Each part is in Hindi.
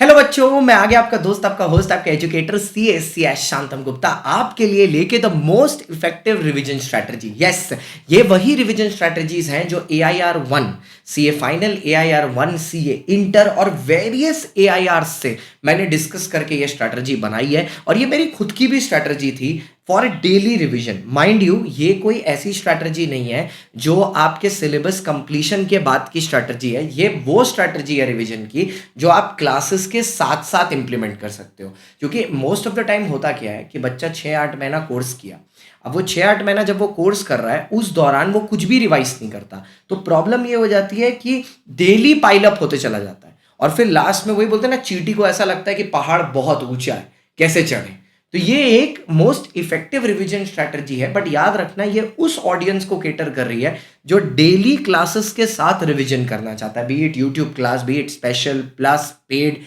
हेलो बच्चों, मैं आ गया आपका दोस्त, आपका होस्ट, आपका एजुकेटर सी एस शांतम गुप्ता आपके लिए लेके the most effective revision strategy. Yes, ये वही रिवीजन स्ट्रैटेजीज हैं जो AIR 1 CA final, AIR 1 CA inter और वेरियस AIR से मैंने डिस्कस करके ये स्ट्रैटेजी बनाई है। और ये मेरी खुद की भी स्ट्रैटेजी थी for daily revision. Mind you, ये कोई ऐसी स्ट्रैटेजी नहीं है जो आपके सिलेबस कंप्लीशन के बाद की स्ट्रैटेजी है। ये वो स्ट्रैटेजी है रिवीजन की जो आप क्लासेस के साथ साथ इंप्लीमेंट कर सकते हो। क्योंकि मोस्ट ऑफ द टाइम होता क्या है कि बच्चा 6-8 महीना कोर्स किया, अब वो 6-8 महीना जब वो कोर्स कर रहा है उस दौरान वो कुछ भी रिवाइज नहीं करता, तो प्रॉब्लम ये हो जाती है कि डेली पाइल अप होते चला जाता है और फिर लास्ट में वही बोलते हैं ना, चींटी को ऐसा लगता है कि पहाड़ बहुत ऊंचा है, कैसे चढ़े। तो ये एक मोस्ट इफेक्टिव रिवीजन स्ट्रैटेजी है, बट याद रखना ये उस ऑडियंस को केटर कर रही है जो डेली क्लासेस के साथ रिवीजन करना चाहता है, B it YouTube class, B it special plus paid,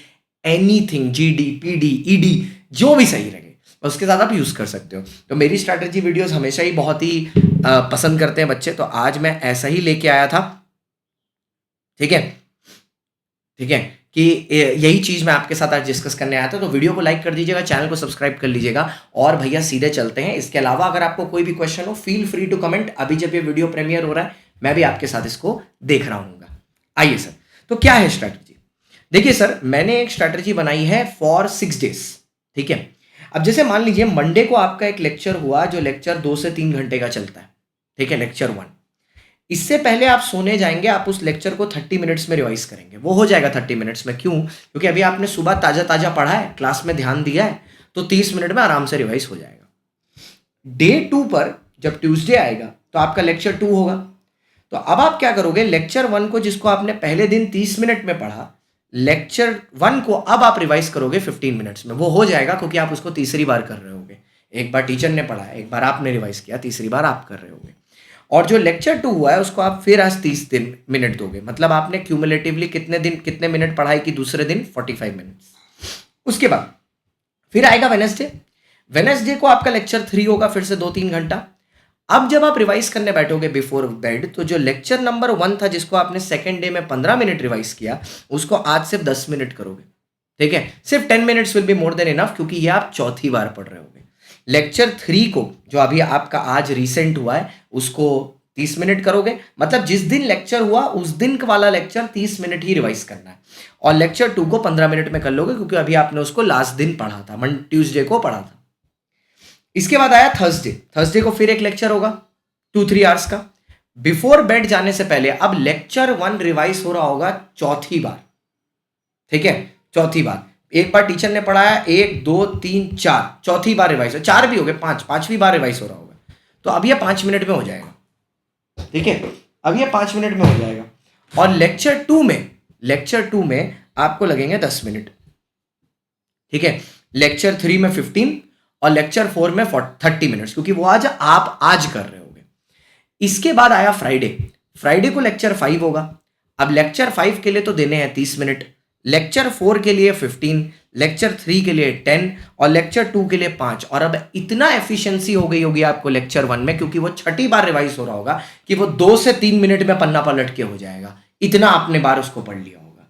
anything, GD PD ED, जो भी सही लगे उसके साथ आप यूज कर सकते हो। तो मेरी स्ट्रैटेजी वीडियोस हमेशा ही बहुत ही पसंद करते हैं बच्चे, तो आज मैं ऐसा ही लेके आया था। ठीक है, ठीक है, कि यही चीज मैं आपके साथ आज डिस्कस करने आया था। तो वीडियो को लाइक कर दीजिएगा, चैनल को सब्सक्राइब कर लीजिएगा और भैया सीधे चलते हैं। इसके अलावा अगर आपको कोई भी क्वेश्चन हो, फील फ्री टू कमेंट। अभी जब ये वीडियो प्रीमियर हो रहा है मैं भी आपके साथ इसको देख रहा हूँ। आइए सर, तो क्या है स्ट्रैटेजी? देखिए सर, मैंने एक स्ट्रैटेजी बनाई है फॉर 6 डेज। ठीक है, अब जैसे मान लीजिए मंडे को आपका एक लेक्चर हुआ जो लेक्चर 2 से 3 घंटे का चलता है। ठीक है, लेक्चर 1। इससे पहले आप सोने जाएंगे, आप उस लेक्चर को 30 मिनट्स में रिवाइज करेंगे। वो हो जाएगा 30 मिनट्स में। क्यों? क्योंकि अभी आपने सुबह ताजा ताजा पढ़ा है, क्लास में ध्यान दिया है, तो 30 मिनट में आराम से रिवाइज हो जाएगा। डे 2 पर जब ट्यूसडे आएगा तो आपका लेक्चर 2 होगा। तो अब आप क्या करोगे, लेक्चर 1 को जिसको आपने पहले दिन 30 मिनट में पढ़ा, लेक्चर 1 को अब आप रिवाइज करोगे 15 मिनट्स में। वो हो जाएगा क्योंकि आप उसको तीसरी बार कर रहे होगे। एक बार टीचर ने पढ़ा, एक बार आपने रिवाइज किया, तीसरी बार आप कर रहे होगे। और जो लेक्चर 2 हुआ है उसको आप फिर आज 30 मिनट दोगे। मतलब आपने क्यूमुलेटिवली कितने मिनट पढ़ाई की दूसरे दिन? 45 मिनट्स। उसके बाद फिर आएगा वेनेसडे को आपका लेक्चर 3 होगा, फिर से 2-3 घंटा। अब जब आप रिवाइज करने बैठोगे बिफोर बेड, तो जो लेक्चर नंबर 1 था जिसको आपने सेकेंड डे में 15 मिनट रिवाइज किया, उसको आज सिर्फ 10 मिनट करोगे। ठीक है, सिर्फ 10 minutes will be more than enough, क्योंकि ये आप चौथी बार पढ़ रहे होगे। लेक्चर 3 को जो अभी आपका आज रिसेंट हुआ है उसको 30 मिनट करोगे। मतलब जिस दिन लेक्चर हुआ उस दिन वाला लेक्चर 30 मिनट ही रिवाइज करना है। और लेक्चर 2 को 15 मिनट में कर लोगे, क्योंकि अभी आपने उसको लास्ट दिन पढ़ा था, ट्यूसडे को पढ़ा था। इसके बाद आया थर्सडे को फिर एक लेक्चर होगा 2-3 आवर्स का, बिफोर बेड जाने से पहले। अब लेक्चर 1 रिवाइज हो रहा होगा चौथी बार। ठीक है, चौथी बार। एक बार टीचर ने पढ़ाया, 1 2 3 4, चौथी बार रिवाइज हो, 4 भी हो गए, 5वीं बार रिवाइज हो रहा होगा। तो अब ये 5 मिनट में हो जाएगा। ठीक है, अब ये 5 मिनट में हो जाएगा। और लेक्चर 2 में आपको लगेंगे 10 मिनट। ठीक है, लेक्चर 3 में 15 और लेक्चर 4 में 30 मिनट्स, क्योंकि वो आप आज कर रहे होगे। इसके बाद आया फ्राइडे को लेक्चर 5 होगा। अब लेक्चर 5 के लिए तो देने हैं 30 मिनट, लेक्चर 4 के लिए 15, लेक्चर 3 के लिए 10 और लेक्चर 2 के लिए 5। और अब इतना एफिशिएंसी हो गई होगी आपको लेक्चर 1 में, क्योंकि वो छठी बार रिवाइज हो रहा होगा, कि वो 2 से 3 मिनट में पन्ना पलट के हो जाएगा। इतना आपने बार उसको पढ़ लिया होगा।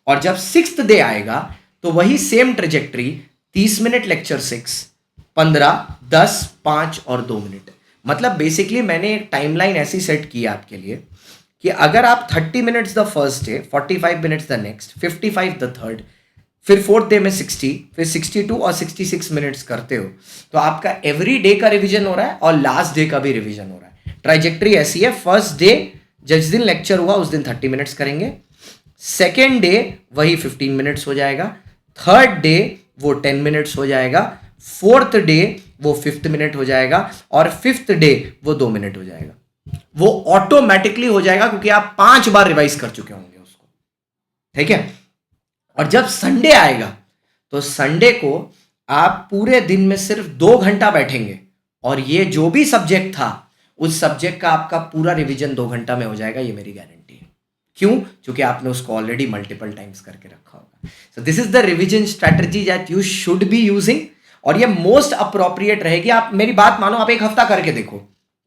और जब 6th डे आएगा तो वही सेम ट्रेजेक्टरी, 30 मिनट लेक्चर 6, 15, 10, 5 और 2 मिनट। मतलब बेसिकली मैंने एक टाइमलाइन ऐसी सेट की है आपके लिए कि अगर आप 30 minutes the first day, 45 minutes the next, 55 the third, फिर 4th डे में 60, फिर 62 और 66 मिनट्स करते हो, तो आपका एवरी डे का रिवीजन हो रहा है और लास्ट डे का भी रिवीजन हो रहा है। ट्राइजेक्टरी ऐसी है, फर्स्ट डे जिस दिन लेक्चर हुआ उस दिन 30 मिनट्स करेंगे, सेकेंड डे वही 15 मिनट्स हो जाएगा, थर्ड डे वो 10 मिनट्स हो जाएगा, 4th डे वो 5th मिनट हो जाएगा और 5th डे वो 2 मिनट हो जाएगा। वो ऑटोमेटिकली हो जाएगा क्योंकि आप 5 बार रिवाइज कर चुके होंगे उसको। ठीक है, और जब संडे आएगा तो संडे को आप पूरे दिन में सिर्फ 2 घंटा बैठेंगे और ये जो भी सब्जेक्ट था उस सब्जेक्ट का आपका पूरा रिवीजन 2 घंटा में हो जाएगा। ये मेरी गारंटी है। क्यों? क्योंकि आपने उसको ऑलरेडी मल्टीपल टाइम्स करके रखा होगा। So this is the revision strategy that you should be using, और ये मोस्ट अप्रोप्रिएट रहेगी। आप मेरी बात मानो, आप 1 हफ्ता करके देखो।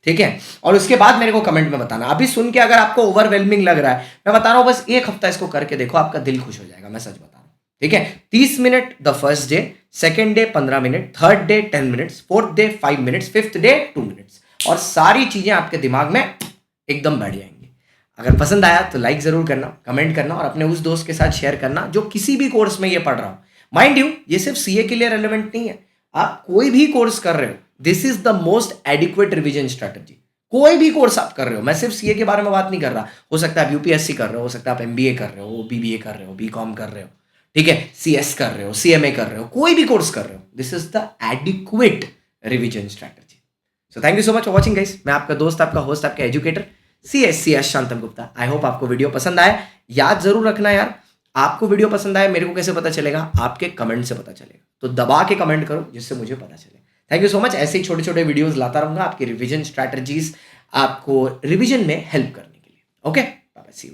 ठीक है, और उसके बाद मेरे को कमेंट में बताना। अभी सुन के अगर आपको ओवरवेलमिंग लग रहा है, मैं बता रहा हूं, बस 1 हफ्ता इसको करके देखो, आपका दिल खुश हो जाएगा। मैं सच बता रहा हूं। ठीक है, 30 minute the first day, second day 15 minute, third day 10 minutes, fourth day 5 minutes, fifth day 2 minutes, और सारी चीजें आपके दिमाग में एकदम बैठ जाएंगी। अगर पसंद आया तो लाइक जरूर करना, कमेंट करना, और अपने उस दोस्त के साथ शेयर करना जो किसी भी कोर्स में ये पढ़ रहा हो। माइंड यू, ये सिर्फ सीए के लिए रेलेवेंट नहीं है, आप कोई भी कोर्स कर रहे हो, this is the most adequate revision strategy. कोई भी कोर्स आप कर रहे हो, मैं सिर्फ सीए के बारे में बात नहीं कर रहा, हो सकता है आप यूपीएससी कर रहे हो सकता है आप एमबीए कर रहे हो, बीबीए कर रहे हो, बीकॉम कर रहे हो, ठीक है, सीएस कर रहे हो, सीएमए कर रहे हो, कोई भी कोर्स कर रहे हो, this is the adequate revision strategy. So thank you so much for watching guys. मैं आपका दोस्त, आपका होस्ट, आपका educator CS Shantam Gupta. I hope आपको वीडियो पसंद आए। याद जरूर रखना यार, आपको वीडियो पसंद आए मेरे को कैसे पता चलेगा? आपके कमेंट से पता चलेगा, तो दबा के कमेंट करो जिससे मुझे पता चले। Thank you so much. ऐसे ही छोटे छोटे वीडियोस लाता रहूंगा आपकी रिवीजन स्ट्रैटेजीज, आपको रिवीजन में हेल्प करने के लिए। Okay, bye bye, see you.